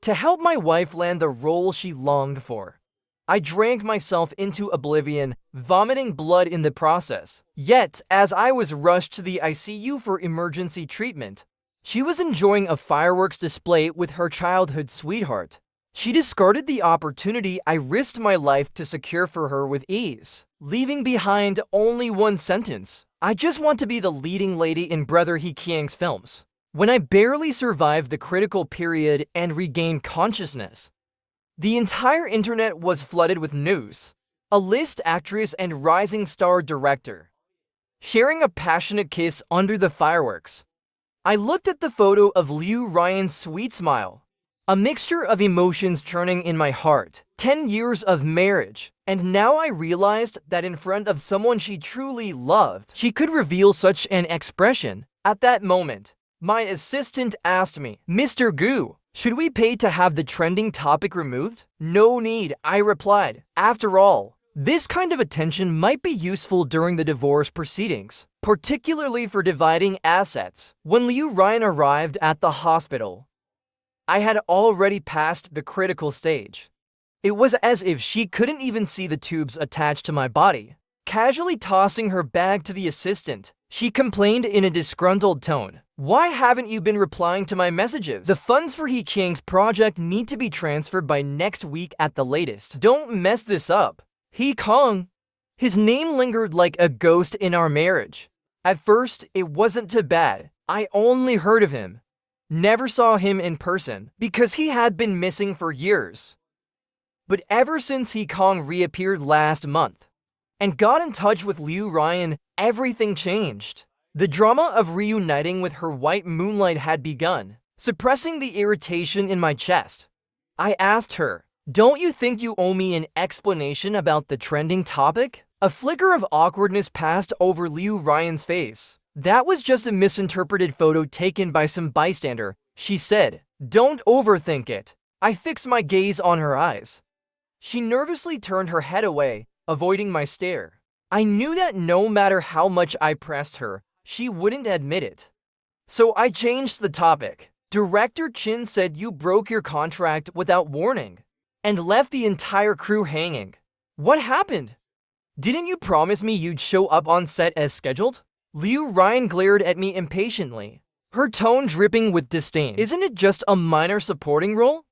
to help my wife land the role she longed for. I drank myself into oblivion, vomiting blood in the process. Yet, as I was rushed to the ICU for emergency treatment, she was enjoying a fireworks display with her childhood sweetheart. She discarded the opportunity I risked my life to secure for her with ease, leaving behind only one sentence: "I just want to be the leading lady in Brother He Kiang's films." When I barely survived the critical period and regained consciousness, the entire internet was flooded with news. A list actress and rising star director sharing a passionate kiss under the fireworks. I looked at the photo of Liu Ryan's sweet smile, a mixture of emotions churning in my heart. 10 years of marriage, and now I realized that in front of someone she truly loved, she could reveal such an expression. At that moment, my assistant asked me, "Mr. Gu, should we pay to have the trending topic removed?" "No need," I replied. After all, this kind of attention might be useful during the divorce proceedings, particularly for dividing assets. When Liu Ryan arrived at the hospital, I had already passed the critical stage. It was as if she couldn't even see the tubes attached to my body. Casually tossing her bag to the assistant, she complained in a disgruntled tone, "Why haven't you been replying to my messages? The funds for He Kiang's project need to be transferred by next week at the latest. Don't mess this up." He Kong. His name lingered like a ghost in our marriage. At first, it wasn't too bad. I only heard of him, never saw him in person, because he had been missing for years. But ever since He Kong reappeared last month and got in touch with Liu Ryan, everything changed. The drama of reuniting with her white moonlight had begun, suppressing the irritation in my chest. I asked her, "Don't you think you owe me an explanation about the trending topic?" A flicker of awkwardness passed over Liu Ryan's face. "That was just a misinterpreted photo taken by some bystander," she said. "Don't overthink it." I fixed my gaze on her eyes. She nervously turned her head away, avoiding my stare. I knew that no matter how much I pressed her, she wouldn't admit it. So I changed the topic. "Director Chin said you broke your contract without warning and left the entire crew hanging. What happened? Didn't you promise me you'd show up on set as scheduled?" Liu Ryan glared at me impatiently, her tone dripping with disdain. "Isn't it just a minor supporting role?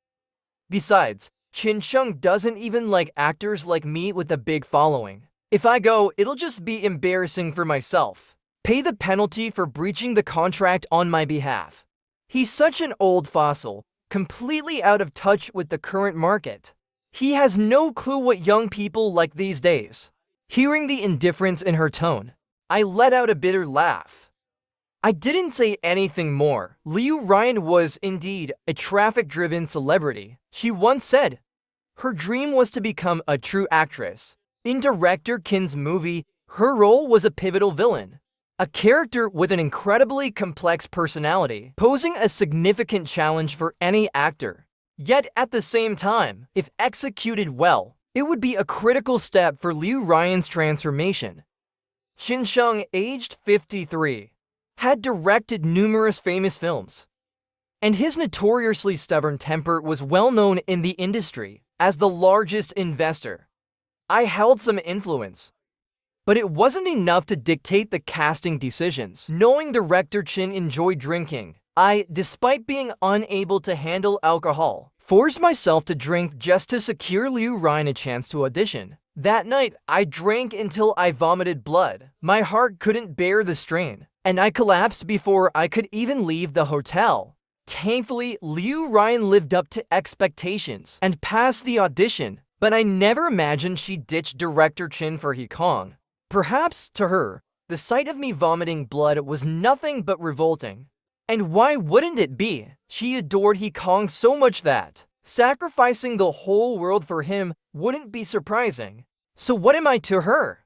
Besides, Chin Chung doesn't even like actors like me with a big following. If I go, it'll just be embarrassing for myself. Pay the penalty for breaching the contract on my behalf." He's such an old fossil, completely out of touch with the current market. He has no clue what young people like these days. Hearing the indifference in her tone, I let out a bitter laugh. I didn't say anything more. Liu Ryan was, indeed, a traffic-driven celebrity. She once said her dream was to become a true actress. In director Kin's movie, her role was a pivotal villain, a character with an incredibly complex personality, posing a significant challenge for any actor. Yet at the same time, if executed well, it would be a critical step for Liu Ryan's transformation. Chin Chung, aged 53, had directed numerous famous films, and his notoriously stubborn temper was well known in the industry. As the largest investor, I held some influence, but it wasn't enough to dictate the casting decisions. Knowing director Chin enjoyed drinking, I, despite being unable to handle alcohol, forced myself to drink just to secure Liu Ryan a chance to audition. That night, I drank until I vomited blood. My heart couldn't bear the strain, and I collapsed before I could even leave the hotel. Thankfully, Liu Ryan lived up to expectations and passed the audition, but I never imagined she'd ditch director Chin for He Kong. Perhaps, to her, the sight of me vomiting blood was nothing but revolting. And why wouldn't it be? She adored He Kong so much that sacrificing the whole world for him wouldn't be surprising. So what am I to her?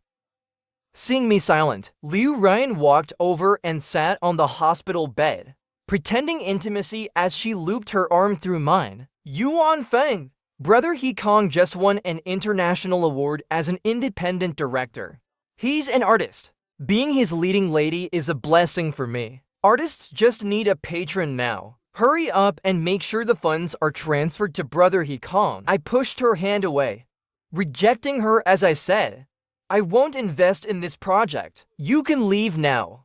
Seeing me silent, Liu Ryan walked over and sat on the hospital bed, pretending intimacy as she looped her arm through mine. "Yuan Feng, Brother He Kong just won an international award as an independent director. He's an artist. Being his leading lady is a blessing for me. Artists just need a patron now. Hurry up and make sure the funds are transferred to Brother Hikong. I pushed her hand away, rejecting her as I said, I won't invest in this project. You can leave now.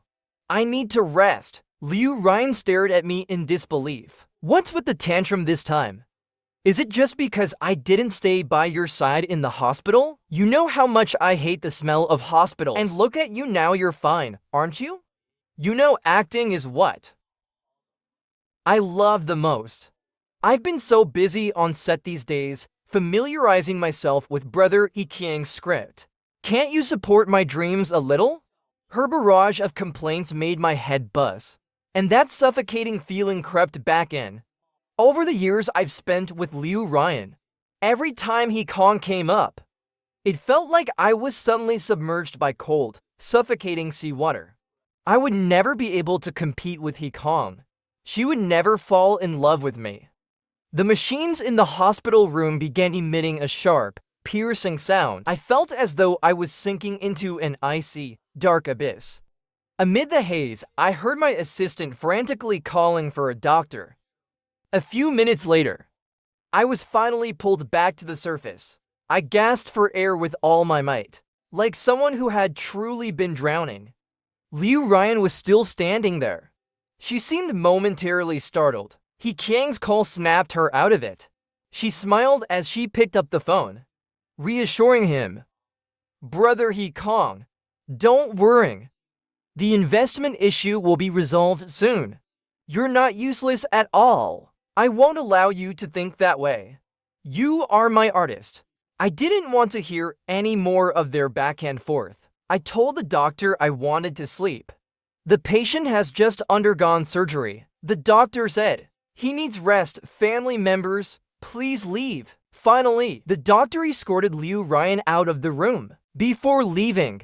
I need to rest. Liu Ryan stared at me in disbelief. What's with the tantrum this time? Is it just because I didn't stay by your side in the hospital? You know how much I hate the smell of hospitals. And look at you now, you're fine, aren't you? You know acting is what I love the most. I've been so busy on set these days, familiarizing myself with Brother Hikang's script. Can't you support my dreams a little? Her barrage of complaints made my head buzz, and that suffocating feeling crept back in. Over the years I've spent with Liu Ryan, every time Hikong came up, it felt like I was suddenly submerged by cold, suffocating seawater. I would never be able to compete with Hikong. She would never fall in love with me. The machines in the hospital room began emitting a sharp, piercing sound. I felt as though I was sinking into an icy, dark abyss. Amid the haze, I heard my assistant frantically calling for a doctor. A few minutes later, I was finally pulled back to the surface. I gasped for air with all my might, like someone who had truly been drowning. Liu Ryan was still standing there. She seemed momentarily startled. Hikang's call snapped her out of it. She smiled as she picked up the phone, reassuring him, Brother Hikong, don't worry. The investment issue will be resolved soon. You're not useless at all. I won't allow you to think that way. You are my artist. I didn't want to hear any more of their back and forth. I told the doctor I wanted to sleep. The patient has just undergone surgery. The doctor said, he needs rest. Family members, please leave. Finally, the doctor escorted Liu Ryan out of the room. Before leaving,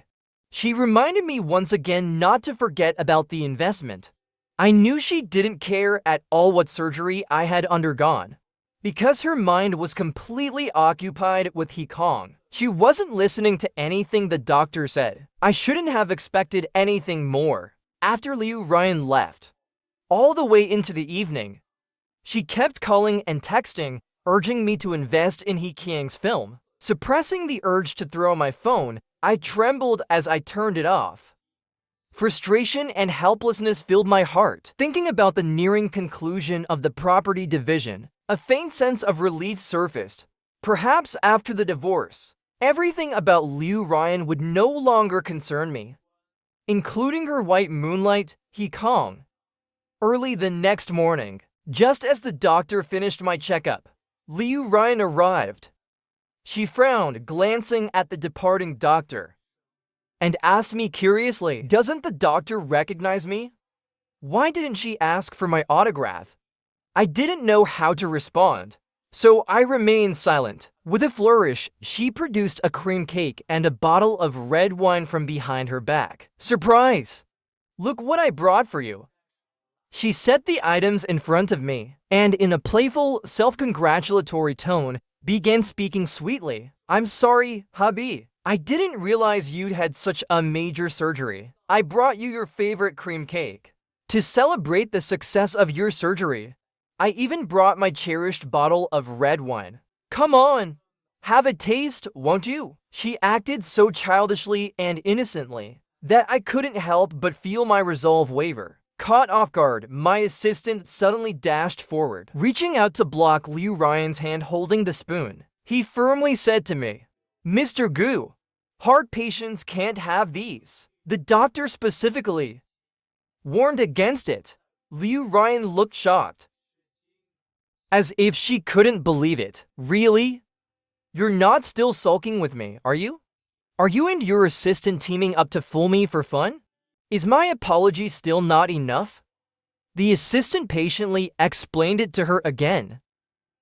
she reminded me once again not to forget about the investment. I knew she didn't care at all what surgery I had undergone. Because her mind was completely occupied with Hikong, she wasn't listening to anything the doctor said. I shouldn't have expected anything more. After Liu Ryan left, all the way into the evening, she kept calling and texting, urging me to invest in Hikang's film. Suppressing the urge to throw my phone, I trembled as I turned it off. Frustration and helplessness filled my heart. Thinking about the nearing conclusion of the property division, a faint sense of relief surfaced. Perhaps after the divorce, everything about Liu Ryan would no longer concern me, including her white moonlight, Hikong. Early the next morning, just as the doctor finished my checkup, Liu Ryan arrived. She frowned, glancing at the departing doctor, and asked me curiously, doesn't the doctor recognize me? Why didn't she ask for my autograph? I didn't know how to respond, so I remained silent. With a flourish, she produced a cream cake and a bottle of red wine from behind her back. Surprise! Look what I brought for you. She set the items in front of me, and in a playful, self-congratulatory tone, began speaking sweetly. I'm sorry, hubby. I didn't realize you'd had such a major surgery. I brought you your favorite cream cake. To celebrate the success of your surgery, I even brought my cherished bottle of red wine. Come on, have a taste, won't you? She acted so childishly and innocently that I couldn't help but feel my resolve waver. Caught off guard, my assistant suddenly dashed forward, reaching out to block Liu Ryan's hand holding the spoon. He firmly said to me, Mr. Gu, heart patients can't have these. The doctor specifically warned against it. Liu Ryan looked shocked, as if she couldn't believe it. Really? You're not still sulking with me, are you? Are you and your assistant teaming up to fool me for fun? Is my apology still not enough? The assistant patiently explained it to her again.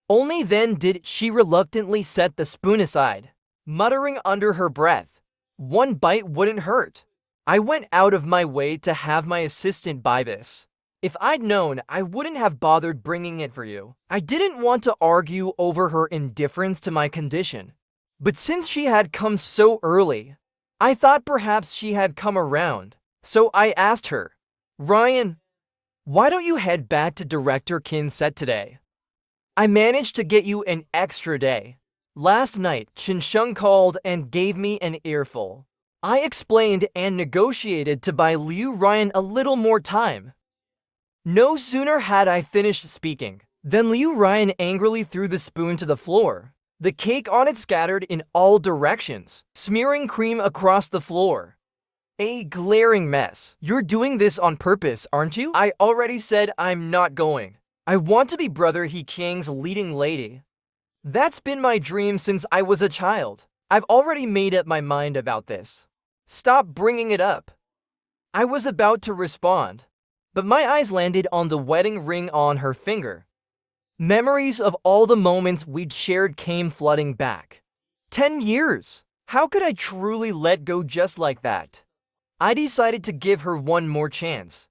Only then did she reluctantly set the spoon aside, muttering under her breath, one bite wouldn't hurt. I went out of my way to have my assistant buy this. If I'd known, I wouldn't have bothered bringing it for you. I didn't want to argue over her indifference to my condition. But since she had come so early, I thought perhaps she had come around. So I asked her, Ryan, Why don't you head back to Director Kin's set today? I managed to get you an extra day. Last night, Chinsheng called and gave me an earful. I explained and negotiated to buy Liu Ryan a little more time. No sooner had I finished speaking than Liu Ryan angrily threw the spoon to the floor. The cake on it scattered in all directions, smearing cream across the floor. A glaring mess. You're doing this on purpose, aren't you? I already said I'm not going. I want to be Brother He King's leading lady. That's been my dream since I was a child. I've already made up my mind about this. Stop bringing it up. I was about to respond, but my eyes landed on the wedding ring on her finger. Memories of all the moments we'd shared came flooding back. 10 years! How could I truly let go just like that? I decided to give her one more chance.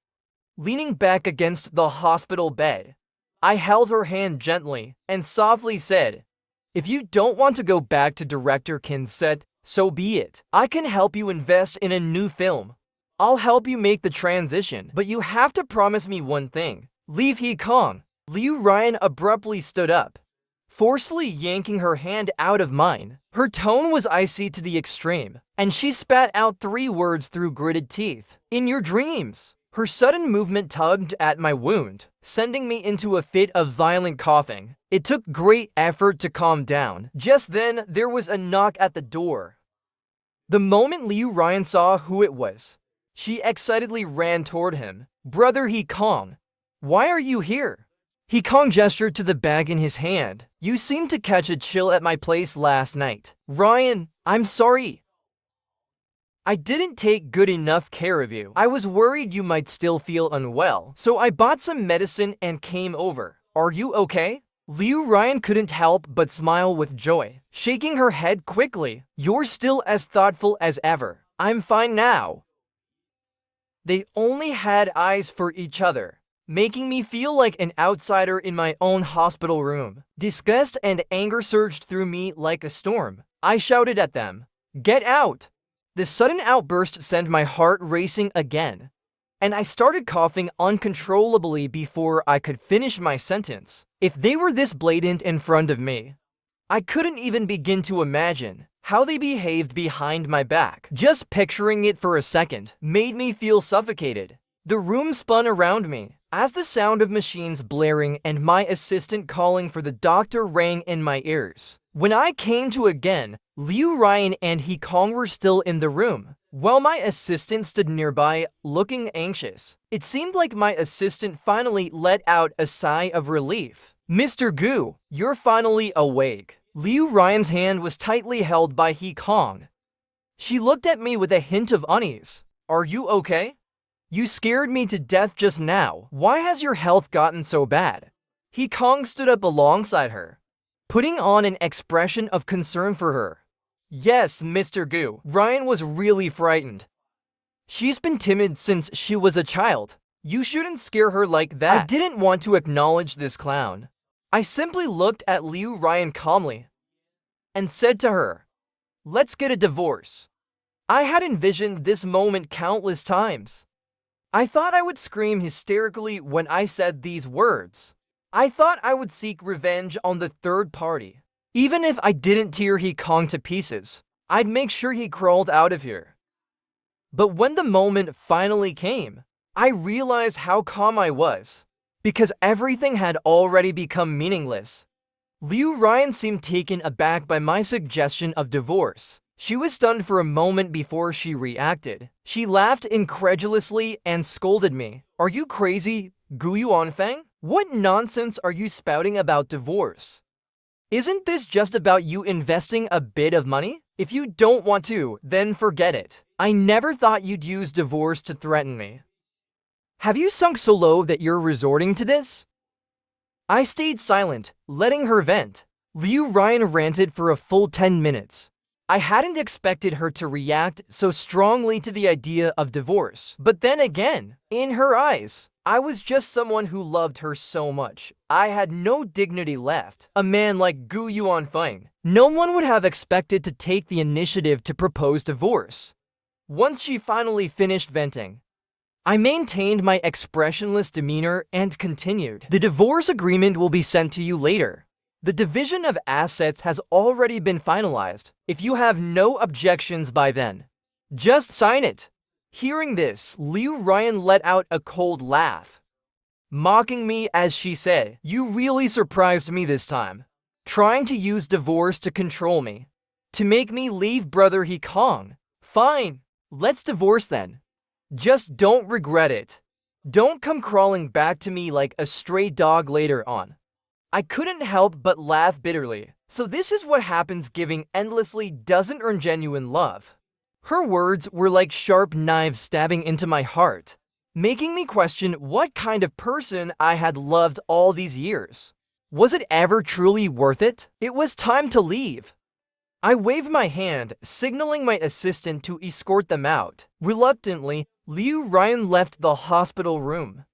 Leaning back against the hospital bed, I held her hand gently and softly said, "If you don't want to go back to Director Kin's set, so be it. I can help you invest in a new film. I'll help you make the transition, but you have to promise me one thing. Leave He Kong." Liu Ryan abruptly stood up, forcefully yanking her hand out of mine. Her tone was icy to the extreme, and she spat out 3 words through gritted teeth. "In your dreams." Her sudden movement tugged at my wound, sending me into a fit of violent coughing. It took great effort to calm down. Just then, there was a knock at the door. The moment Liu Ryan saw who it was, she excitedly ran toward him. "Brother He Kong, why are you here?" He Kong gestured to the bag in his hand. "You seemed to catch a chill at my place last night. Ryan, I'm sorry. I didn't take good enough care of you. I was worried you might still feel unwell, so I bought some medicine and came over. Are you okay?" Liu Ryan couldn't help but smile with joy, shaking her head quickly. "You're still as thoughtful as ever. I'm fine now." They only had eyes for each other, making me feel like an outsider in my own hospital room. Disgust and anger surged through me like a storm. I shouted at them, "Get out!" The sudden outburst sent my heart racing again, and I started coughing uncontrollably before I could finish my sentence. If they were this blatant in front of me, I couldn't even begin to imagine how they behaved behind my back. Just picturing it for a second made me feel suffocated. The room spun around me as the sound of machines blaring and my assistant calling for the doctor rang in my ears. When I came to again, Liu Ryan and He Kong were still in the room, while my assistant stood nearby, looking anxious. It seemed like my assistant finally let out a sigh of relief. "Mr. Gu, you're finally awake." Liu Ryan's hand was tightly held by He Kong. She looked at me with a hint of unease. "Are you okay? You scared me to death just now. Why has your health gotten so bad?" He Kong stood up alongside her, putting on an expression of concern for her. "Yes, Mr. Gu, Ryan was really frightened. She's been timid since she was a child. You shouldn't scare her like that." I didn't want to acknowledge this clown. I simply looked at Liu Ryan calmly and said to her, "Let's get a divorce." I had envisioned this moment countless times. I thought I would scream hysterically when I said these words. I thought I would seek revenge on the third party. Even if I didn't tear He Kong to pieces, I'd make sure he crawled out of here. But when the moment finally came, I realized how calm I was, because everything had already become meaningless. Liu Ryan seemed taken aback by my suggestion of divorce. She was stunned for a moment before she reacted. She laughed incredulously and scolded me. "Are you crazy, Gu Yuanfeng? What nonsense are you spouting about divorce? Isn't this just about you investing a bit of money? If you don't want to, then forget it. I never thought you'd use divorce to threaten me. Have you sunk so low that you're resorting to this?" I stayed silent, letting her vent. Liu Ryan ranted for a full 10 minutes. I hadn't expected her to react so strongly to the idea of divorce. But then again, in her eyes, I was just someone who loved her so much. I had no dignity left. A man like Gu Yuanfeng, no one would have expected to take the initiative to propose divorce. Once she finally finished venting, I maintained my expressionless demeanor and continued. The divorce agreement will be sent to you later. The division of assets has already been finalized. If you have no objections by then, just sign it. Hearing this, Liu Ryan let out a cold laugh, mocking me as she said, "You really surprised me this time. Trying to use divorce to control me, to make me leave brother He Kong. Fine, let's divorce then. Just don't regret it. Don't come crawling back to me like a stray dog later on." I couldn't help but laugh bitterly. So this is what happens giving endlessly doesn't earn genuine love. Her words were like sharp knives stabbing into my heart, making me question what kind of person I had loved all these years. Was it ever truly worth it? It was time to leave. I waved my hand, signaling my assistant to escort them out. Reluctantly, Liu Ryan left the hospital room,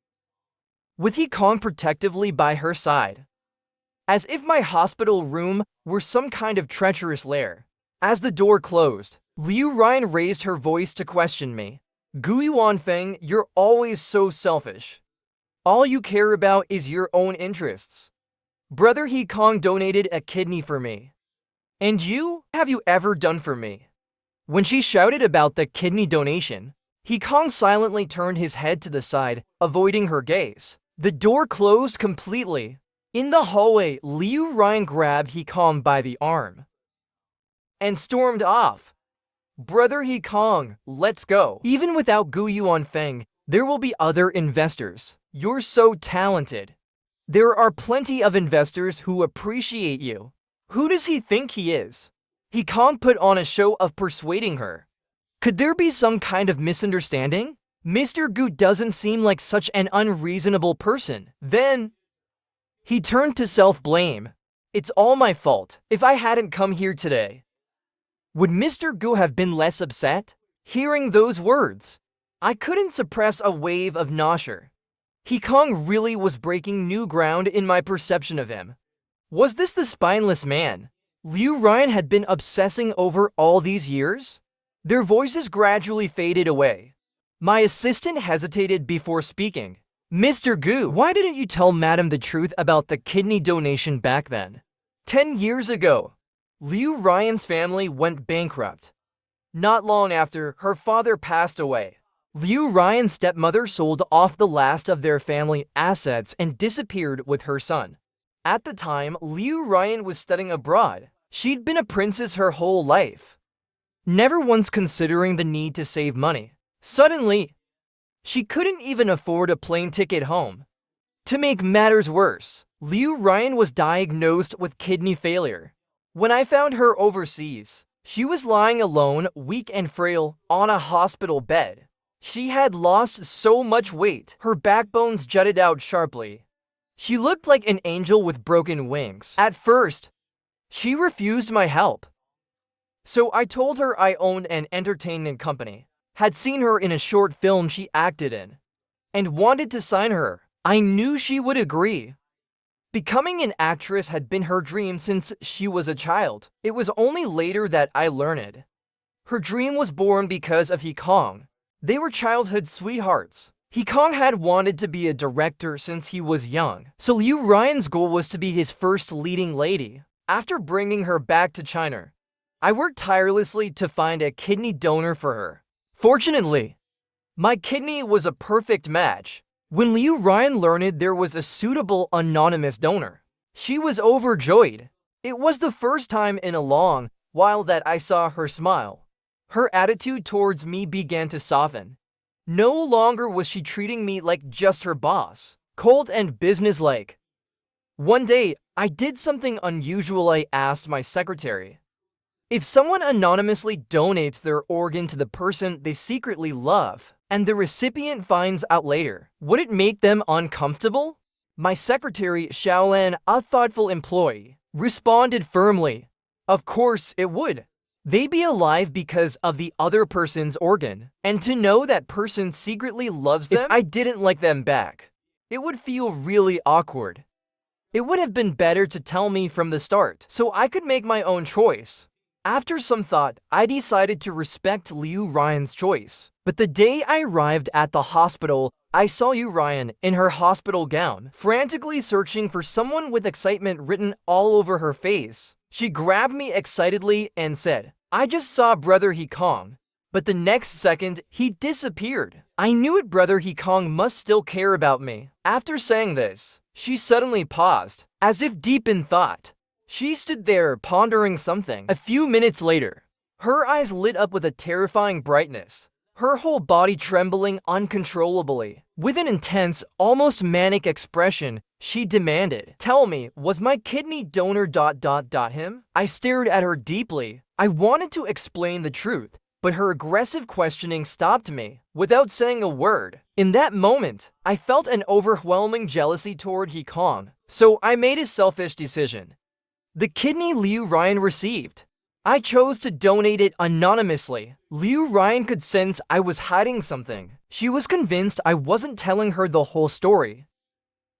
with He Kong protectively by her side, as if my hospital room were some kind of treacherous lair. As the door closed, Liu Ryan raised her voice to question me. "Guiyuan, you're always so selfish. All you care about is your own interests. Brother He Kong donated a kidney for me. And you? What have you ever done for me?" When she shouted about the kidney donation, He Kong silently turned his head to the side, avoiding her gaze. The door closed completely. In the hallway, Liu Ryan grabbed He Kong by the arm and stormed off. "Brother He Kong, let's go. Even without Guiyuan, there will be other investors. You're so talented. There are plenty of investors who appreciate you. Who does he think he is?" He Kong put on a show of persuading her. Could there be some kind of misunderstanding? Mr. Gu doesn't seem like such an unreasonable person. Then he turned to self-blame. "It's all my fault. If I hadn't come here today, would Mr. Gu have been less upset?" Hearing those words, I couldn't suppress a wave of nausea. He Kong really was breaking new ground in my perception of him. Was this the spineless man Liu Ryan had been obsessing over all these years? Their voices gradually faded away. My assistant hesitated before speaking. "Mr. Gu, why didn't you tell Madam the truth about the kidney donation back then? 10 years ago, Liu Ryan's family went bankrupt. Not long after, her father passed away. Liu Ryan's stepmother sold off the last of their family assets and disappeared with her son. At the time, Liu Ryan was studying abroad. She'd been a princess her whole life, never once considering the need to save money. Suddenly, she couldn't even afford a plane ticket home. To make matters worse, Liu Ryan was diagnosed with kidney failure. When I found her overseas, she was lying alone, weak and frail, on a hospital bed. She had lost so much weight, her backbones jutted out sharply. She looked like an angel with broken wings. At first, she refused my help. So I told her I owned an entertainment company, had seen her in a short film she acted in, and wanted to sign her. I knew she would agree. Becoming an actress had been her dream since she was a child. It was only later that I learned her dream was born because of He Kong. They were childhood sweethearts. He Kong had wanted to be a director since he was young, so Liu Ryan's goal was to be his first leading lady. After bringing her back to China, I worked tirelessly to find a kidney donor for her. Fortunately, my kidney was a perfect match. When Liu Ryan learned there was a suitable anonymous donor, she was overjoyed. It was the first time in a long while that I saw her smile. Her attitude towards me began to soften. No longer was she treating me like just her boss, cold and businesslike. One day, I did something unusual. I asked my secretary, if someone anonymously donates their organ to the person they secretly love, and the recipient finds out later, would it make them uncomfortable? My secretary, Xiaolan, a thoughtful employee, responded firmly, of course it would. They'd be alive because of the other person's organ, and to know that person secretly loves them, if I didn't like them back, it would feel really awkward. It would have been better to tell me from the start, so I could make my own choice. After some thought, I decided to respect Liu Ryan's choice. But the day I arrived at the hospital, I saw Liu Ryan in her hospital gown, frantically searching for someone with excitement written all over her face. She grabbed me excitedly and said, "I just saw Brother He Kong." But the next second, he disappeared. I knew it, Brother He Kong must still care about me. After saying this, she suddenly paused, as if deep in thought. She stood there pondering something. A few minutes later, her eyes lit up with a terrifying brightness, her whole body trembling uncontrollably. With an intense, almost manic expression, she demanded, "Tell me, was my kidney donor ... him?" I stared at her deeply. I wanted to explain the truth, but her aggressive questioning stopped me without saying a word. In that moment, I felt an overwhelming jealousy toward He Kong, so I made a selfish decision. The kidney Liu Ryan received, I chose to donate it anonymously. Liu Ryan could sense I was hiding something. She was convinced I wasn't telling her the whole story.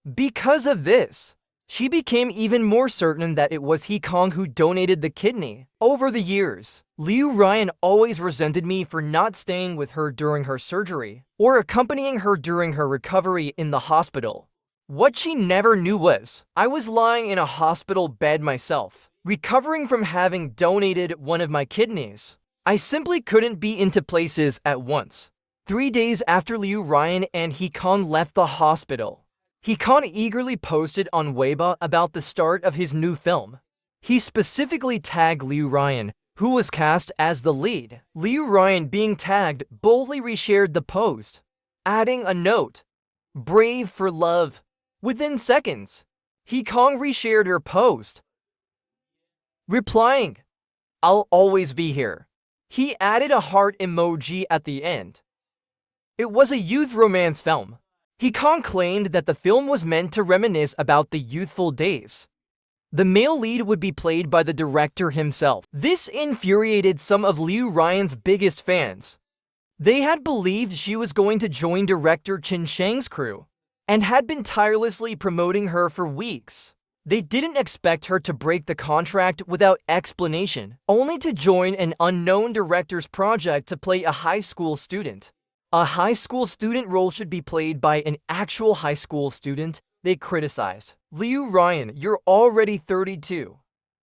Because of this, she became even more certain that it was He Kong who donated the kidney. Over the years, Liu Ryan always resented me for not staying with her during her surgery or accompanying her during her recovery in the hospital. What she never knew was, I was lying in a hospital bed myself, recovering from having donated one of my kidneys. I simply couldn't be into places at once. 3 days after Liu Ryan and He Kong left the hospital, He Kong eagerly posted on Weibo about the start of his new film. He specifically tagged Liu Ryan, who was cast as the lead. Liu Ryan, being tagged, boldly reshared the post, adding a note, "Brave for love." Within seconds, He Kong reshared her post, replying, "I'll always be here." He added a heart emoji at the end. It was a youth romance film. He Kong claimed that the film was meant to reminisce about the youthful days. The male lead would be played by the director himself. This infuriated some of Liu Ryan's biggest fans. They had believed she was going to join director Qin Shang's crew, and had been tirelessly promoting her for weeks. They didn't expect her to break the contract without explanation, only to join an unknown director's project to play a high school student. A high school student role should be played by an actual high school student, they criticized. Liu Ryan, you're already 32.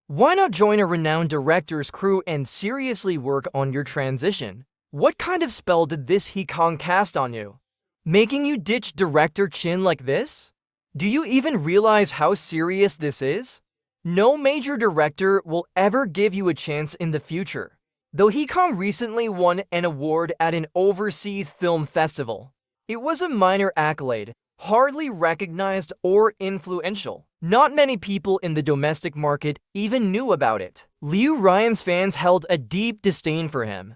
Why not join a renowned director's crew and seriously work on your transition? What kind of spell did this He Kong cast on you, making you ditch director Qin like this? Do you even realize how serious this is? No major director will ever give you a chance in the future. Though He Kong recently won an award at an overseas film festival, it was a minor accolade, hardly recognized or influential. Not many people in the domestic market even knew about it. Liu Ryan's fans held a deep disdain for him.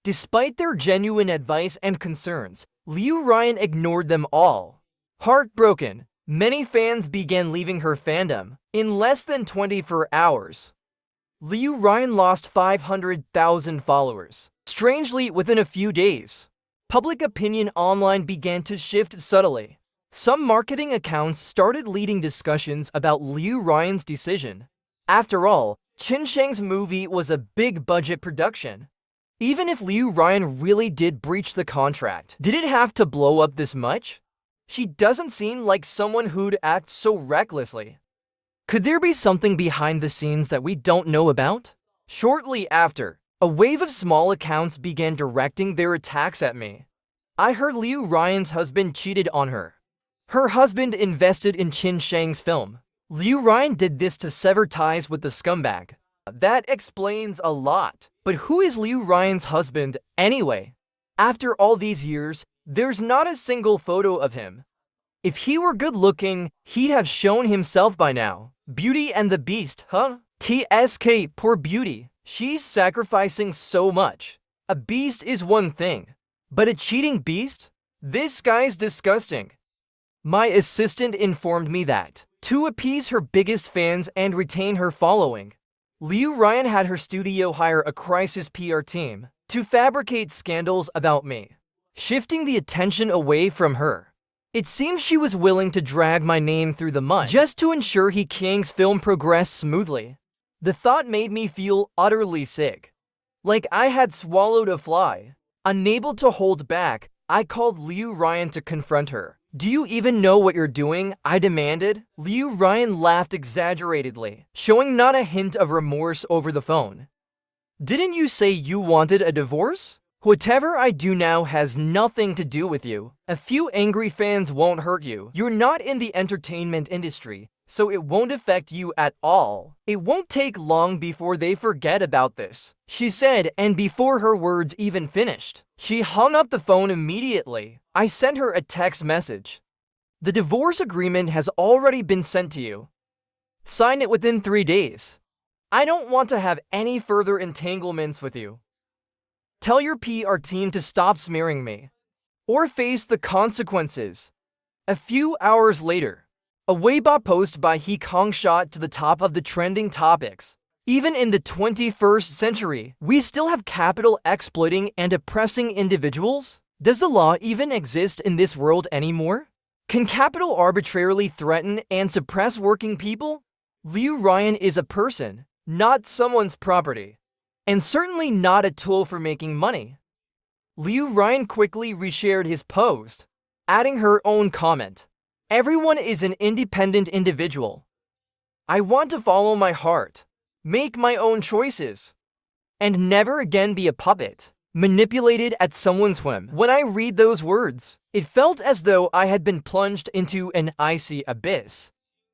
Despite their genuine advice and concerns, Liu Ryan ignored them all. Heartbroken, many fans began leaving her fandom. In less than 24 hours, Liu Ryan lost 500,000 followers. Strangely, within a few days, public opinion online began to shift subtly. Some marketing accounts started leading discussions about Liu Ryan's decision. After all, Qin Shang's movie was a big-budget production. Even if Liu Ryan really did breach the contract, did it have to blow up this much? She doesn't seem like someone who'd act so recklessly. Could there be something behind the scenes that we don't know about? Shortly after, a wave of small accounts began directing their attacks at me. I heard Liu Ryan's husband cheated on her. Her husband invested in Qin Shang's film. Liu Ryan did this to sever ties with the scumbag. That explains a lot. But who is Liu Ryan's husband anyway? After all these years, there's not a single photo of him. If he were good looking, he'd have shown himself by now. Beauty and the Beast, huh? TSK, poor Beauty. She's sacrificing so much. A beast is one thing, but a cheating beast? This guy's disgusting. My assistant informed me that, to appease her biggest fans and retain her following, Liu Ryan had her studio hire a crisis PR team to fabricate scandals about me, shifting the attention away from her. It seems she was willing to drag my name through the mud just to ensure He Kang's film progressed smoothly. The thought made me feel utterly sick. Like I had swallowed a fly. Unable to hold back, I called Liu Ryan to confront her. "Do you even know what you're doing?" I demanded. Liu Ryan laughed exaggeratedly, showing not a hint of remorse over the phone. "Didn't you say you wanted a divorce? Whatever I do now has nothing to do with you. A few angry fans won't hurt you. You're not in the entertainment industry, so it won't affect you at all. It won't take long before they forget about this," she said, and before her words even finished, she hung up the phone immediately. I sent her a text message. "The divorce agreement has already been sent to you. Sign it within 3 days. I don't want to have any further entanglements with you. Tell your PR team to stop smearing me, or face the consequences." A few hours later, a Weibo post by He Kong shot to the top of the trending topics. Even in the 21st century, we still have capital exploiting and oppressing individuals? Does the law even exist in this world anymore? Can capital arbitrarily threaten and suppress working people? Liu Ryan is a person, not someone's property, and certainly not a tool for making money. Liu Ryan quickly reshared his post, adding her own comment. "Everyone is an independent individual. I want to follow my heart, make my own choices, and never again be a puppet, manipulated at someone's whim." When I read those words, it felt as though I had been plunged into an icy abyss.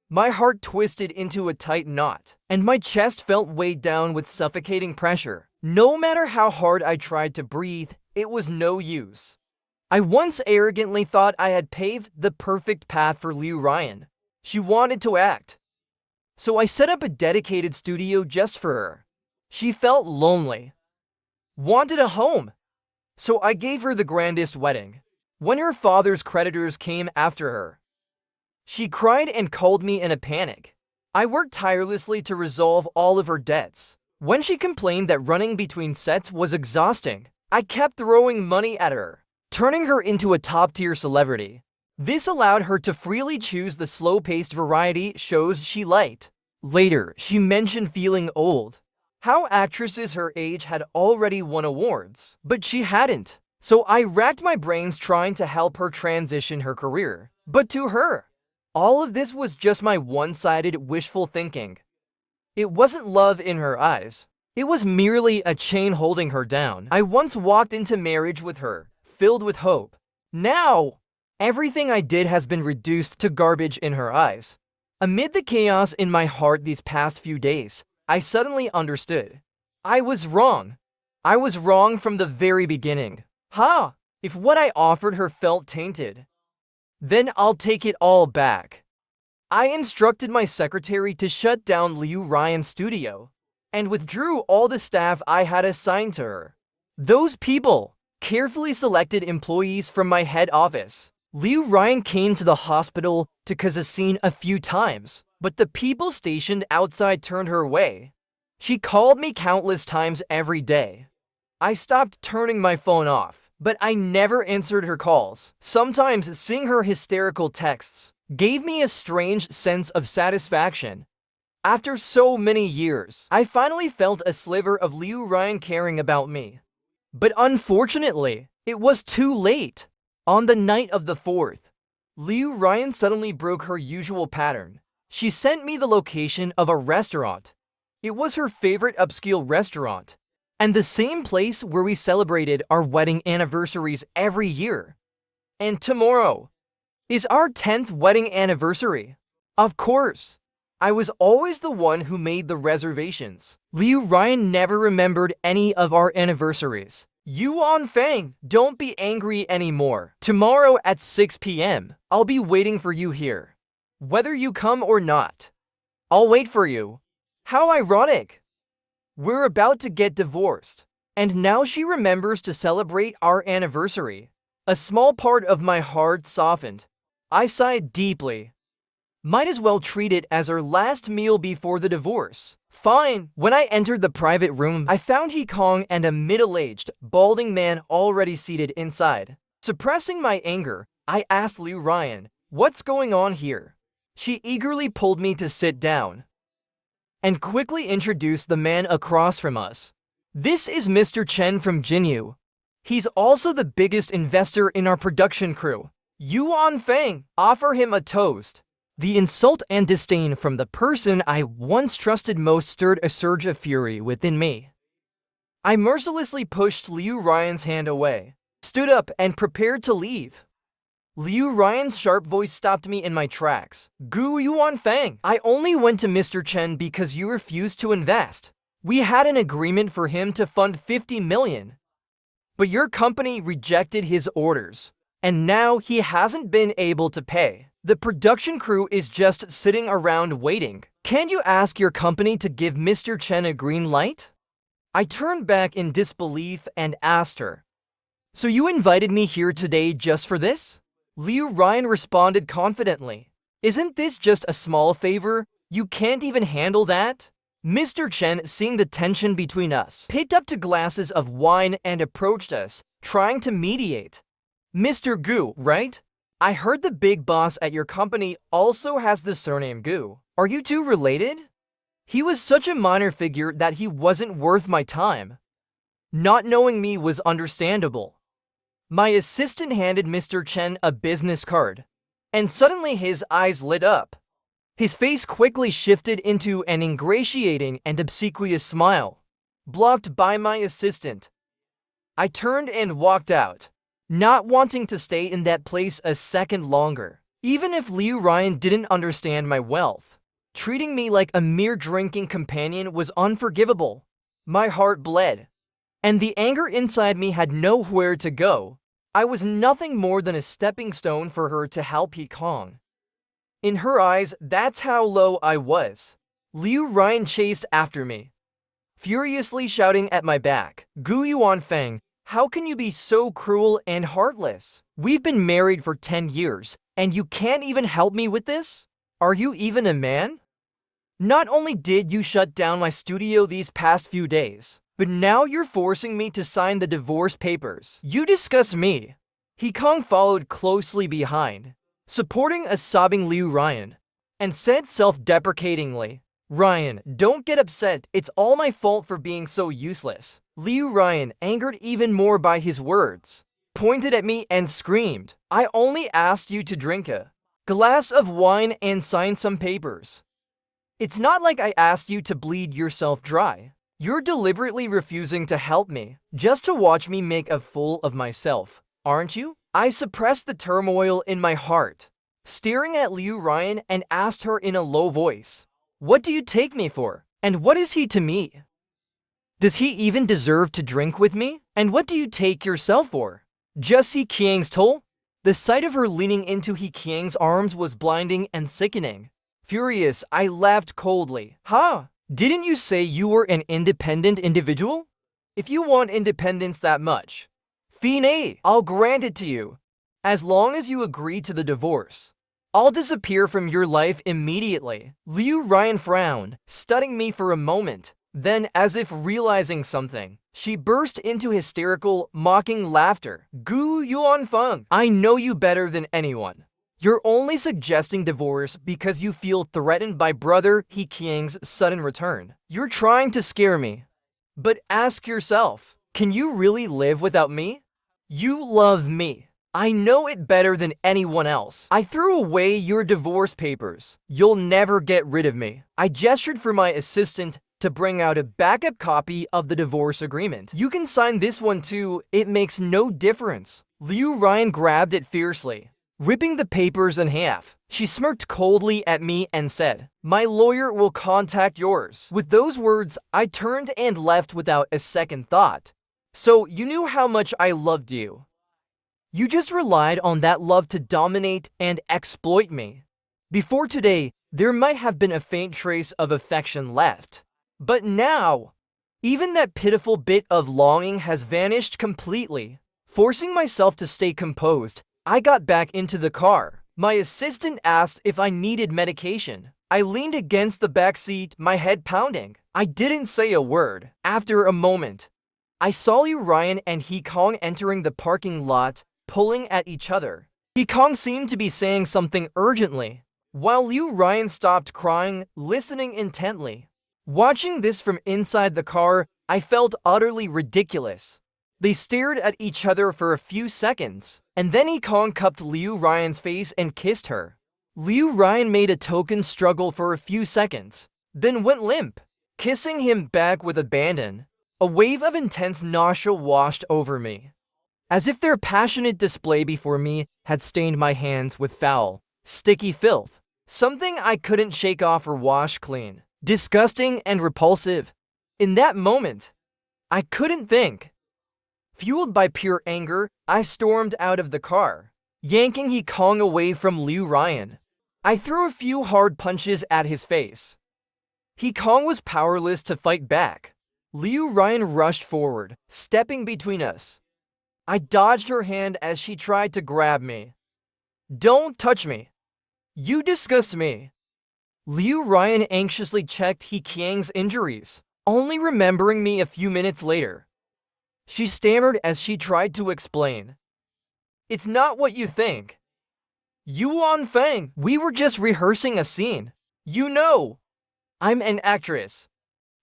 My heart twisted into a tight knot, and my chest felt weighed down with suffocating pressure. No matter how hard I tried to breathe, it was no use. I once arrogantly thought I had paved the perfect path for Liu Ryan. She wanted to act, so I set up a dedicated studio just for her. She felt lonely, wanted a home, so I gave her the grandest wedding. When her father's creditors came after her, she cried and called me in a panic. I worked tirelessly to resolve all of her debts. When she complained that running between sets was exhausting, I kept throwing money at her, turning her into a top-tier celebrity. This allowed her to freely choose the slow-paced variety shows she liked. Later, she mentioned feeling old, how actresses her age had already won awards, but she hadn't. So I racked my brains trying to help her transition her career. But to her, all of this was just my one-sided wishful thinking. It wasn't love in her eyes. It was merely a chain holding her down. I once walked into marriage with her, filled with hope. Now, everything I did has been reduced to garbage in her eyes. Amid the chaos in my heart these past few days, I suddenly understood. I was wrong. I was wrong from the very beginning. If what I offered her felt tainted, then I'll take it all back. I instructed my secretary to shut down Liu Ryan's studio and withdrew all the staff I had assigned to her. Those people, carefully selected employees from my head office. Liu Ryan came to the hospital to cause a scene a few times, but the people stationed outside turned her away. She called me countless times every day. I stopped turning my phone off, but I never answered her calls. Sometimes seeing her hysterical texts gave me a strange sense of satisfaction. After so many years, I finally felt a sliver of Liu Ryan caring about me. But unfortunately, it was too late. On the night of the 4th, Liu Ryan suddenly broke her usual pattern. She sent me the location of a restaurant. It was her favorite upscale restaurant, and the same place where we celebrated our wedding anniversaries every year. And tomorrow is our 10th wedding anniversary. Of course, I was always the one who made the reservations. Liu Ryan never remembered any of our anniversaries. Yuan Fang, don't be angry anymore. Tomorrow at 6 p.m., I'll be waiting for you here. Whether you come or not, I'll wait for you. How ironic. We're about to get divorced, and now she remembers to celebrate our anniversary. A small part of my heart softened. I sighed deeply. Might as well treat it as our last meal before the divorce. Fine. When I entered the private room, I found He Kong and a middle-aged, balding man already seated inside. Suppressing my anger, I asked Liu Ryan, "What's going on here?" She eagerly pulled me to sit down. and quickly introduced the man across from us. This is Mr. Chen from Jinyu. He's also the biggest investor in our production crew. Yuan Feng, offer him a toast. The insult and disdain from the person I once trusted most stirred a surge of fury within me. I mercilessly pushed Liu Ryan's hand away, stood up, and prepared to leave. Liu Ryan's sharp voice stopped me in my tracks. Gu Yuan Feng, I only went to Mr. Chen because you refused to invest. We had an agreement for him to fund 50 million. But your company rejected his orders, and now he hasn't been able to pay. The production crew is just sitting around waiting. Can you ask your company to give Mr. Chen a green light? I turned back in disbelief and asked her, so you invited me here today just for this? Liu Ryan responded confidently. Isn't this just a small favor? You can't even handle that? Mr. Chen, seeing the tension between us, picked up 2 glasses of wine and approached us, trying to mediate. Mr. Gu, right? I heard the big boss at your company also has the surname Gu. Are you two related? He was such a minor figure that he wasn't worth my time. Not knowing me was understandable. My assistant handed Mr. Chen a business card, and suddenly his eyes lit up. His face quickly shifted into an ingratiating and obsequious smile, blocked by my assistant. I turned and walked out, not wanting to stay in that place a second longer. Even if Liu Ryan didn't understand my wealth, treating me like a mere drinking companion was unforgivable. My heart bled, and the anger inside me had nowhere to go. I was nothing more than a stepping stone for her to help Kong. In her eyes, that's how low I was. Liu Ryan chased after me, furiously shouting at my back, Gu Yuan Feng, how can you be so cruel and heartless? We've been married for 10 years, and you can't even help me with this? Are you even a man? Not only did you shut down my studio these past few days, but now you're forcing me to sign the divorce papers. You disgust me. Kong followed closely behind, supporting a sobbing Liu Ryan, and said self-deprecatingly, Ryan, don't get upset. It's all my fault for being so useless. Liu Ryan, angered even more by his words, pointed at me and screamed, I only asked you to drink a glass of wine and sign some papers. It's not like I asked you to bleed yourself dry. You're deliberately refusing to help me, just to watch me make a fool of myself, aren't you? I suppressed the turmoil in my heart, staring at Liu Ryan, and asked her in a low voice, what do you take me for? And what is he to me? Does he even deserve to drink with me? And what do you take yourself for? Just Qiang's toll? The sight of her leaning into Qiang's arms was blinding and sickening. Furious, I laughed coldly. Ha! Didn't you say you were an independent individual? If you want independence that much, fine, I'll grant it to you. As long as you agree to the divorce, I'll disappear from your life immediately. Liu Ryan frowned, studying me for a moment. Then, as if realizing something, she burst into hysterical, mocking laughter. Gu Yuanfeng, I know you better than anyone. You're only suggesting divorce because you feel threatened by brother Qiang's sudden return. You're trying to scare me. But ask yourself, can you really live without me? You love me. I know it better than anyone else. I threw away your divorce papers. You'll never get rid of me. I gestured for my assistant to bring out a backup copy of the divorce agreement. You can sign this one too. It makes no difference. Liu Ryan grabbed it fiercely, ripping the papers in half. She smirked coldly at me and said, my lawyer will contact yours. With those words, I turned and left without a second thought. So you knew how much I loved you. You just relied on that love to dominate and exploit me. Before today, there might have been a faint trace of affection left. But now, even that pitiful bit of longing has vanished completely. Forcing myself to stay composed, I got back into the car. My assistant asked if I needed medication. I leaned against the back seat, my head pounding. I didn't say a word. After a moment, I saw Liu Ryan and Kong entering the parking lot, pulling at each other. Kong seemed to be saying something urgently, while Liu Ryan stopped crying, listening intently. Watching this from inside the car, I felt utterly ridiculous. They stared at each other for a few seconds, and then Kong cupped Liu Ryan's face and kissed her. Liu Ryan made a token struggle for a few seconds, then went limp, kissing him back with abandon. A wave of intense nausea washed over me, as if their passionate display before me had stained my hands with foul, sticky filth, something I couldn't shake off or wash clean. Disgusting and repulsive. In that moment, I couldn't think. Fueled by pure anger, I stormed out of the car, yanking Kong away from Liu Ryan. I threw a few hard punches at his face. Kong was powerless to fight back. Liu Ryan rushed forward, stepping between us. I dodged her hand as she tried to grab me. "Don't touch me. You disgust me." Liu Ryan anxiously checked Kiang's injuries, only remembering me a few minutes later. She stammered as she tried to explain. "It's not what you think. Yuan Feng, we were just rehearsing a scene. You know, I'm an actress.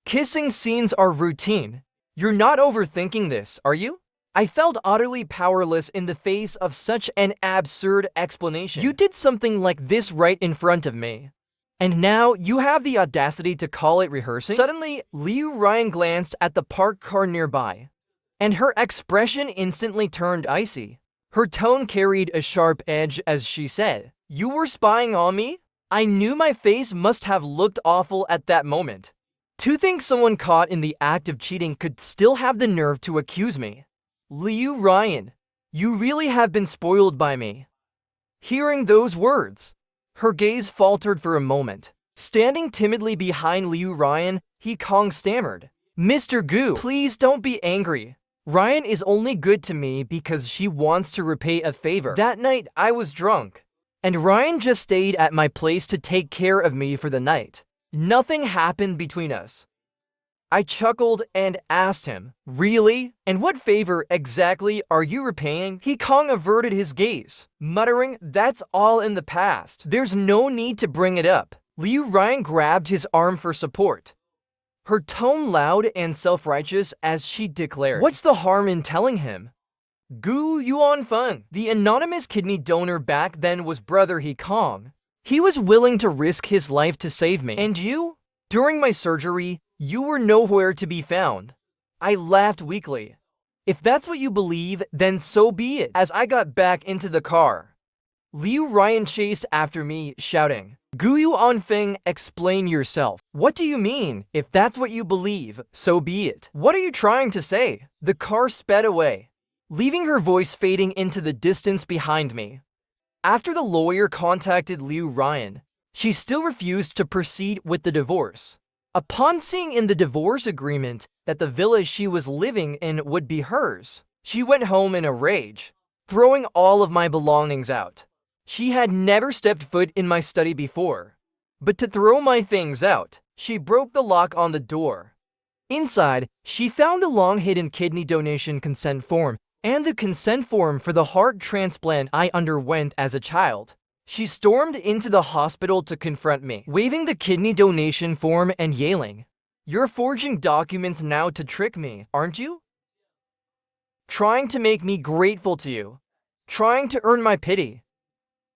Kissing scenes are routine. You're not overthinking this, are you?" I felt utterly powerless in the face of such an absurd explanation. "You did something like this right in front of me. And now you have the audacity to call it rehearsing?" Suddenly, Liu Ryan glanced at the parked car nearby, and her expression instantly turned icy. Her tone carried a sharp edge as she said, "You were spying on me?" I knew my face must have looked awful at that moment. To think someone caught in the act of cheating could still have the nerve to accuse me. "Liu Ryan, you really have been spoiled by me." Hearing those words, her gaze faltered for a moment. Standing timidly behind Liu Ryan, Kong stammered, "Mr. Gu, please don't be angry. Ryan is only good to me because she wants to repay a favor. That night, I was drunk, and Ryan just stayed at my place to take care of me for the night. Nothing happened between us." I chuckled and asked him, "Really? And what favor exactly are you repaying?" Kong averted his gaze, muttering, "That's all in the past. There's no need to bring it up." Liu Ryan grabbed his arm for support, her tone loud and self-righteous as she declared, "What's the harm in telling him? Gu Yuan Feng, the anonymous kidney donor back then, was brother Kong. He was willing to risk his life to save me. And you? During my surgery, you were nowhere to be found." I laughed weakly. "If that's what you believe, then so be it." As I got back into the car, Liu Ryan chased after me, shouting, "Gu Yuan Feng, explain yourself. What do you mean? If that's what you believe, so be it. What are you trying to say?" The car sped away, leaving her voice fading into the distance behind me. After the lawyer contacted Liu Ryan, she still refused to proceed with the divorce. Upon seeing in the divorce agreement that the villa she was living in would be hers, she went home in a rage, throwing all of my belongings out. She had never stepped foot in my study before, but to throw my things out, she broke the lock on the door. Inside, she found a long-hidden kidney donation consent form and the consent form for the heart transplant I underwent as a child. She stormed into the hospital to confront me, waving the kidney donation form and yelling, "You're forging documents now to trick me, aren't you? Trying to make me grateful to you. Trying to earn my pity.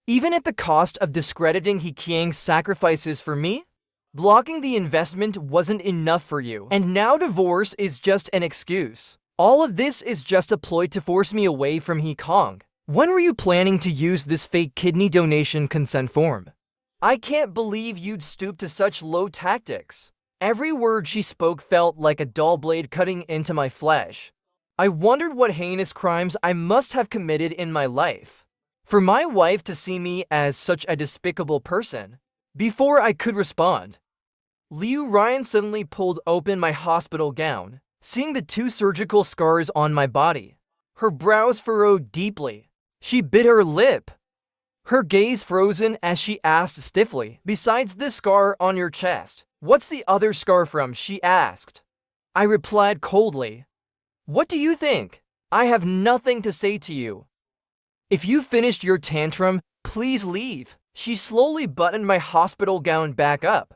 Even at the cost of discrediting Kiang's sacrifices for me? Blocking the investment wasn't enough for you, and now divorce is just an excuse. All of this is just a ploy to force me away from Kong. When were you planning to use this fake kidney donation consent form? I can't believe you'd stoop to such low tactics." Every word she spoke felt like a dull blade cutting into my flesh. I wondered what heinous crimes I must have committed in my life for my wife to see me as such a despicable person. Before I could respond, Liu Ryan suddenly pulled open my hospital gown, seeing the 2 surgical scars on my body. Her brows furrowed deeply. She bit her lip, her gaze frozen as she asked stiffly, "Besides this scar on your chest, what's the other scar from?" she asked. I replied coldly, "What do you think? I have nothing to say to you. If you finished your tantrum, please leave." She slowly buttoned my hospital gown back up,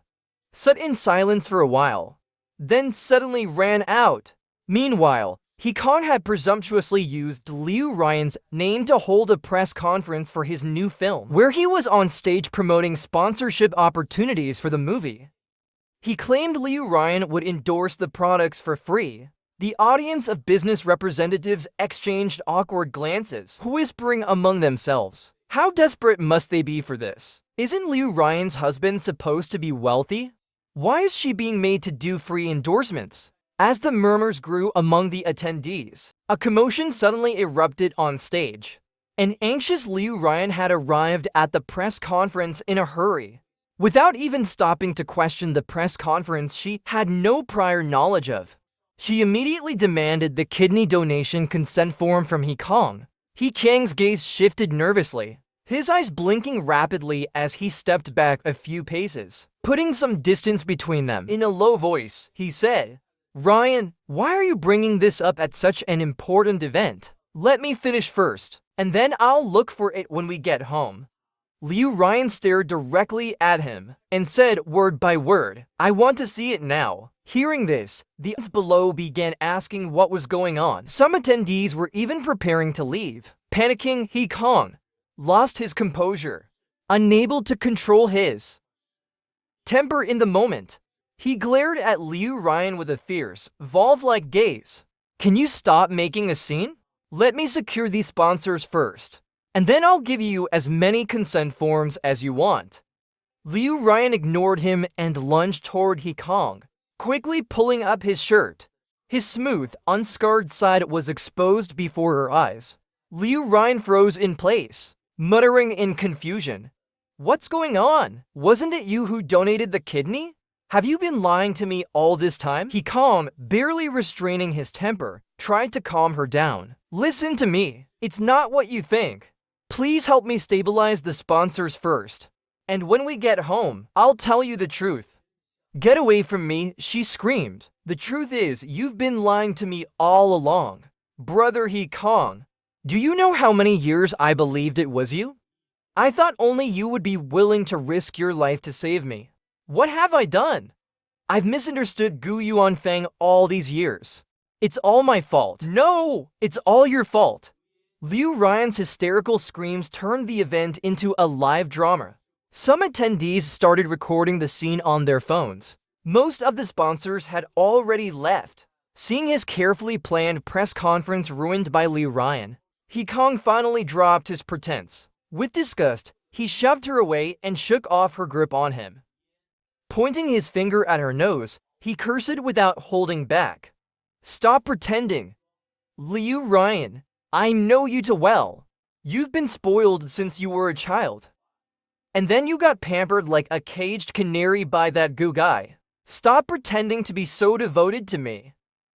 sat in silence for a while, then suddenly ran out. Meanwhile, Hee-kong had presumptuously used Liu Ryan's name to hold a press conference for his new film, where he was on stage promoting sponsorship opportunities for the movie. He claimed Liu Ryan would endorse the products for free. The audience of business representatives exchanged awkward glances, whispering among themselves, "How desperate must they be for this? Isn't Liu Ryan's husband supposed to be wealthy? Why is she being made to do free endorsements?" As the murmurs grew among the attendees, a commotion suddenly erupted on stage. An anxious Liu Ryan had arrived at the press conference in a hurry. Without even stopping to question the press conference she had no prior knowledge of, she immediately demanded the kidney donation consent form from Hee-kong. Hee-kang's gaze shifted nervously, his eyes blinking rapidly as he stepped back a few paces, putting some distance between them. In a low voice, he said, "Ryan, why are you bringing this up at such an important event? Let me finish first, and then I'll look for it when we get home." Liu Ryan stared directly at him and said word by word, "I want to see it now." Hearing this, the audience below began asking what was going on. Some attendees were even preparing to leave. Panicking, Hee-kong lost his composure, unable to control his temper in the moment. He glared at Liu Ryan with a fierce, valve-like gaze. "Can you stop making a scene? Let me secure these sponsors first, and then I'll give you as many consent forms as you want." Liu Ryan ignored him and lunged toward Hee-kong, quickly pulling up his shirt. His smooth, unscarred side was exposed before her eyes. Liu Ryan froze in place, muttering in confusion, "What's going on? Wasn't it you who donated the kidney? Have you been lying to me all this time?" Hee-kong, barely restraining his temper, tried to calm her down. "Listen to me. It's not what you think. Please help me stabilize the sponsors first. And when we get home, I'll tell you the truth." "Get away from me," she screamed. "The truth is, you've been lying to me all along. Brother Hee-kong, do you know how many years I believed it was you? I thought only you would be willing to risk your life to save me. What have I done? I've misunderstood Gu Yuanfeng all these years. It's all my fault." "No! It's all your fault." Liu Ryan's hysterical screams turned the event into a live drama. Some attendees started recording the scene on their phones. Most of the sponsors had already left. Seeing his carefully planned press conference ruined by Liu Ryan, Hee-kong finally dropped his pretense. With disgust, he shoved her away and shook off her grip on him. Pointing his finger at her nose, he cursed without holding back. "Stop pretending. Liu Ryan, I know you too well. You've been spoiled since you were a child. And then you got pampered like a caged canary by that Gu guy. Stop pretending to be so devoted to me.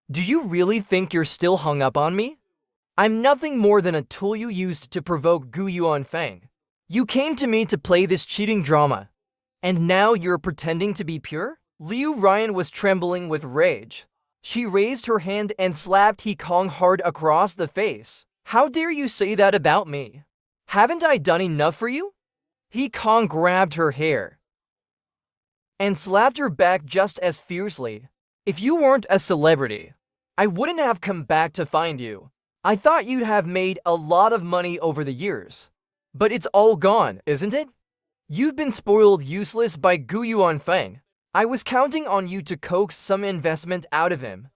Do you really think you're still hung up on me? I'm nothing more than a tool you used to provoke Gu Yuanfeng. You came to me to play this cheating drama. And now you're pretending to be pure?" Liu Ryan was trembling with rage. She raised her hand and slapped Hee-kong hard across the face. "How dare you say that about me? Haven't I done enough for you?" Hee-kong grabbed her hair and slapped her back just as fiercely. "If you weren't a celebrity, I wouldn't have come back to find you. I thought you'd have made a lot of money over the years. But it's all gone, isn't it? You've been spoiled useless by Gu Yuanfeng. I was counting on you to coax some investment out of him.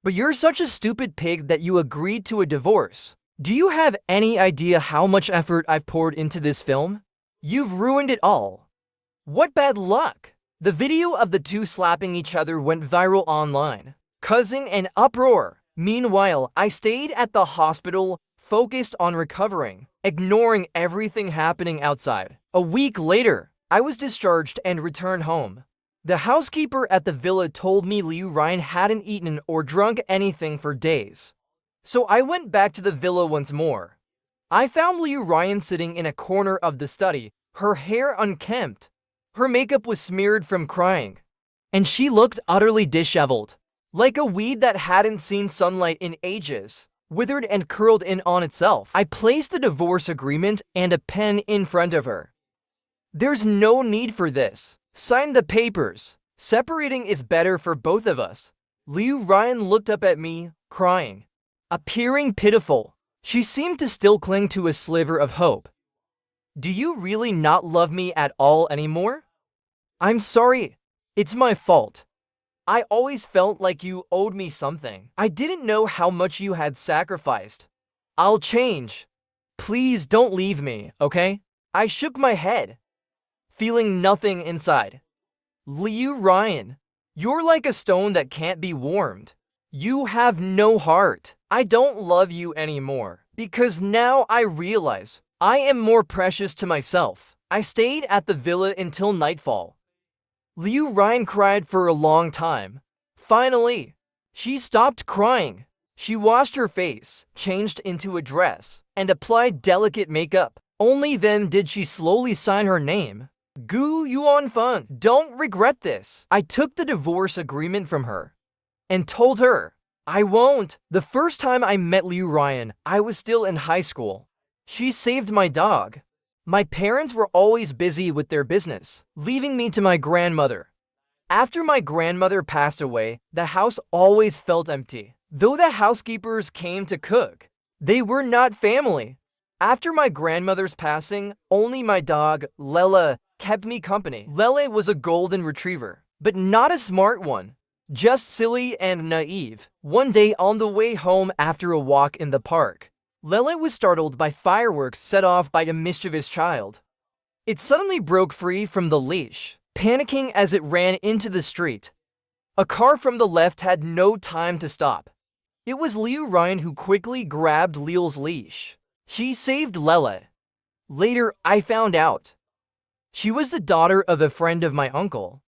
But you're such a stupid pig that you agreed to a divorce. Do you have any idea how much effort I've poured into this film? You've ruined it all. What bad luck!" The video of the two slapping each other went viral online, causing an uproar. Meanwhile, I stayed at the hospital, focused on recovering, ignoring everything happening outside. A week later, I was discharged and returned home. The housekeeper at the villa told me Liu Ryan hadn't eaten or drunk anything for days. So I went back to the villa once more. I found Liu Ryan sitting in a corner of the study, her hair unkempt. Her makeup was smeared from crying, and she looked utterly disheveled, like a weed that hadn't seen sunlight in ages, withered and curled in on itself. I placed the divorce agreement and a pen in front of her. "There's no need for this. Sign the papers," Separating is better for both of us. Liu Ryan looked up at me, crying, appearing pitiful. She seemed to still cling to a sliver of hope. Do you really not love me at all anymore? I'm sorry. It's my fault. I always felt like you owed me something. I didn't know how much you had sacrificed. I'll change. Please don't leave me, okay? I shook my head, feeling nothing inside. Liu Ryan, you're like a stone that can't be warmed. You have no heart. I don't love you anymore, because now I realize I am more precious to myself. I stayed at the villa until nightfall. Liu Ryan cried for a long time. Finally, she stopped crying. She washed her face, changed into a dress, and applied delicate makeup. Only then did she slowly sign her name. Gu Yuanfeng, don't regret this. I took the divorce agreement from her and told her I won't. The first time I met Liu Ryan, I was still in high school. She saved my dog. My parents were always busy with their business, leaving me to my grandmother. After my grandmother passed away, the house always felt empty. Though the housekeepers came to cook, they were not family. After my grandmother's passing, only my dog, Lele, kept me company. Lele was a golden retriever, but not a smart one, just silly and naive. One day on the way home after a walk in the park, Lele was startled by fireworks set off by a mischievous child. It suddenly broke free from the leash, panicking as it ran into the street. A car from the left had no time to stop. It was Liu Ryan who quickly grabbed Leo's leash. She saved Lele. Later, I found out she was the daughter of a friend of my uncle.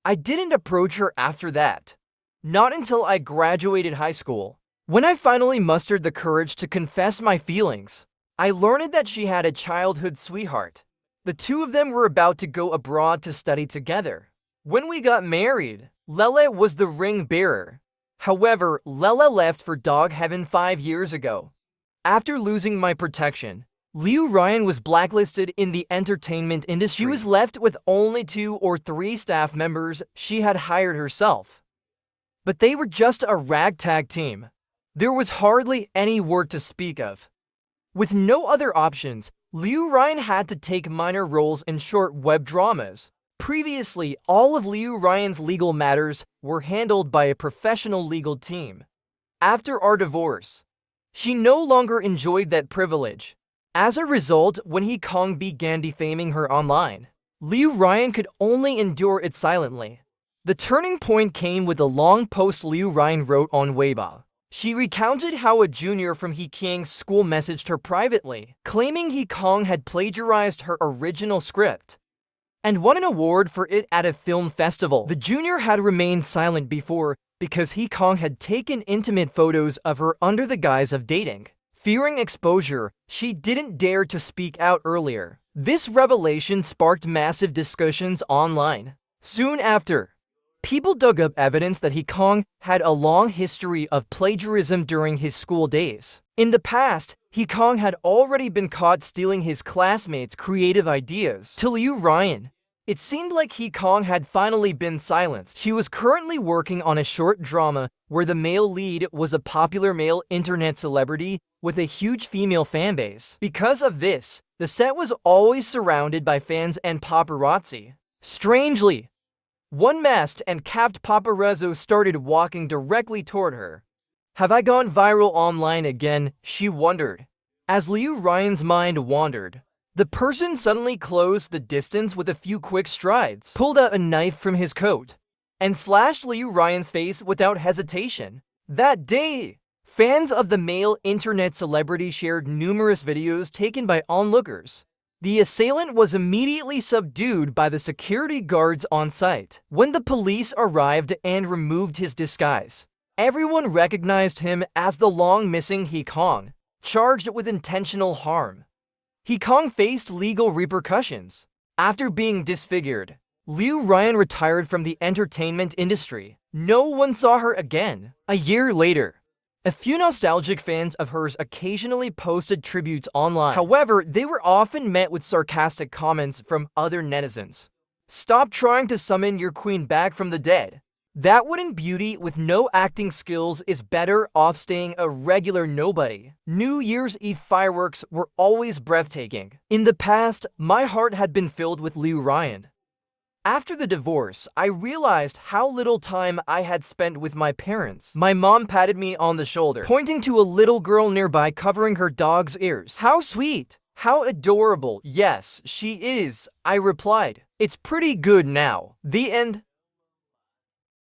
I didn't approach her after that, not until I graduated high school. When I finally mustered the courage to confess my feelings, I learned that she had a childhood sweetheart. The two of them were about to go abroad to study together. When we got married, Lele was the ring bearer. However, Lele left for dog heaven 5 years ago. After losing my protection, Liu Ryan was blacklisted in the entertainment industry. She was left with only 2 or 3 staff members she had hired herself. But they were just a ragtag team. There was hardly any work to speak of. With no other options, Liu Ryan had to take minor roles in short web dramas. Previously, all of Liu Ryan's legal matters were handled by a professional legal team. After our divorce, she no longer enjoyed that privilege. As a result, when He Kong began defaming her online, Liu Ryan could only endure it silently. The turning point came with a long post Liu Ryan wrote on Weibo. She recounted how a junior from He Kang's school messaged her privately, claiming He Kong had plagiarized her original script and won an award for it at a film festival. The junior had remained silent before because He Kong had taken intimate photos of her under the guise of dating. Fearing exposure, she didn't dare to speak out earlier. This revelation sparked massive discussions online. Soon after, people dug up evidence that He Kong had a long history of plagiarism during his school days. In the past, He Kong had already been caught stealing his classmates' creative ideas. To Liu Ryan, it seemed like He Kong had finally been silenced. She was currently working on a short drama where the male lead was a popular male internet celebrity with a huge female fanbase. Because of this, the set was always surrounded by fans and paparazzi. Strangely, one masked and capped paparazzo started walking directly toward her. Have I gone viral online again? She wondered. As Liu Ryan's mind wandered, the person suddenly closed the distance with a few quick strides, pulled out a knife from his coat, and slashed Liu Ryan's face without hesitation. That day, fans of the male internet celebrity shared numerous videos taken by onlookers. The assailant was immediately subdued by the security guards on site. When the police arrived and removed his disguise, everyone recognized him as the long-missing He Kong, charged with intentional harm. He Kong faced legal repercussions. After being disfigured, Liu Ryan retired from the entertainment industry. No one saw her again. A year later, a few nostalgic fans of hers occasionally posted tributes online. However, they were often met with sarcastic comments from other netizens. Stop trying to summon your queen back from the dead. That wooden beauty with no acting skills is better off staying a regular nobody. New Year's Eve fireworks were always breathtaking. In the past, my heart had been filled with Liu Ryan. After the divorce, I realized how little time I had spent with my parents. My mom patted me on the shoulder, pointing to a little girl nearby covering her dog's ears. How sweet! How adorable! Yes, she is, I replied. It's pretty good now. The end.